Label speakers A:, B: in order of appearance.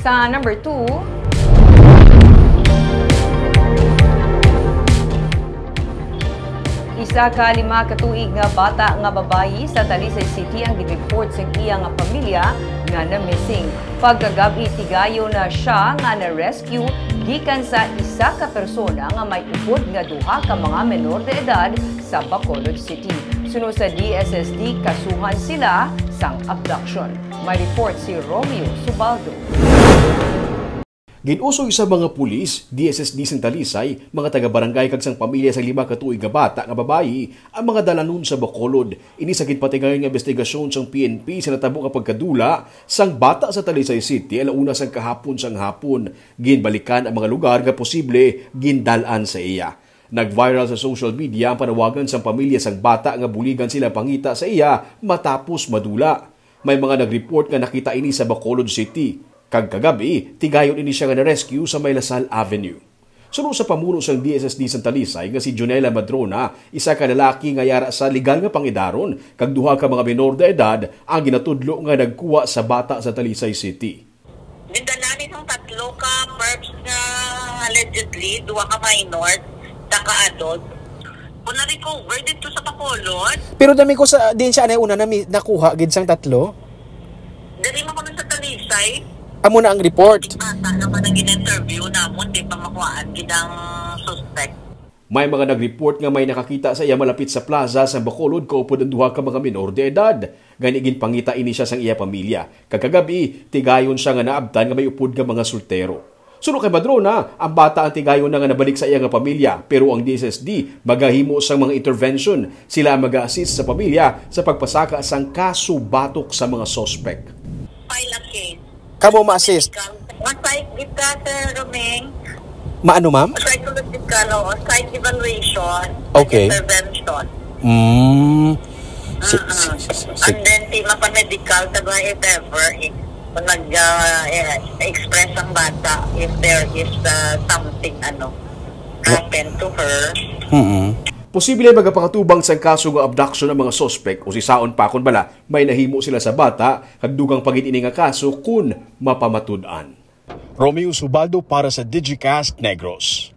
A: Sa number 2, isa ka 5 katuig nga bata nga babayi sa Talisay City ang gi-report sa iya nga pamilya nga na missing. Pagkagabi tigayo na siya nga na-rescue gikan sa isa ka persona nga may upod nga duha ka mga menor de edad sa Bacolod City. Sunod sa DSSD, kasuhan sila sang abduction. May report si Romeo Subaldo.
B: Ginusoy sa mga pulis, DSSD sa Talisay, mga taga-barangay kag sang pamilya sa 5 katuig nga bata nga babayi ang mga dalanon sa Bacolod. Ini sa gitpatingay nga investigasyon sang PNP sa natabo nga pagkadula sang bata sa Talisay City alauna sang kahapon sang hapon. Ginbalikan ang mga lugar nga posible gindalan sa iya. Nag-viral sa social media ang panawagan sang pamilya sang bata nga buligan sila pangita sa iya matapos madula. May mga nag-report nga nakita ini sa Bacolod City. Kag kagabi, tigayon ini siya nga na-rescue sa May Lasal Avenue. Sunod sa pamuno sang DSSD sa Talisay nga si Jonela Madrona, isa ka lalaki nga yara sa legal nga pangidaron, kag duha ka mga menor de edad ang ginatudlo nga nagkuha sa bata sa Talisay City.
C: Gindalanin ng 3 ka perps nga allegedly, 2 ka minor, taka-adult. Kung na-recover dito sa Bacolod.
D: Pero dami ko sa din siya na una na nakuha gid sang 3.
C: Dali mo ko na sa Talisay.
D: Amo na ang report.
C: Ata naman ang in-interview namon, di pa makuhaan gidang suspect.
B: May mga nag-report nga may nakakita sa iya malapit sa plaza sa Bacolod kaupod ang duha ka mga menor de edad. Ganigin pangita ini siya sang iya pamilya. Kagagabi, tigayon siya nga naabtan nga may upod nga mga sultero. Sunod kay Madrona, ang bata ang tigayon na nga nabalik sa iya nga pamilya, pero ang DSSD magahimo sang mga intervention. Sila mag-assist sa pamilya sa pagpasaka sang kaso batok sa mga suspect.
C: File a case.
D: Kamo ma-assist.
C: Ma-site kita, Sir Romeng.
D: Maano, ma'am?
C: Psychological o site evaluation.
D: Okay.
C: Intervention. And then, mapa-medical, taga if ever, kung nag-express ang bata if there is something, happen to her.
B: Posible magapakatubang sa kaso ng abduction ng mga suspect o si saon pa kung bala may nahimo sila sa bata kag dugang pagit-ini nga kaso kung mapamatud-an. Romeo Subaldo para sa Digicast Negros.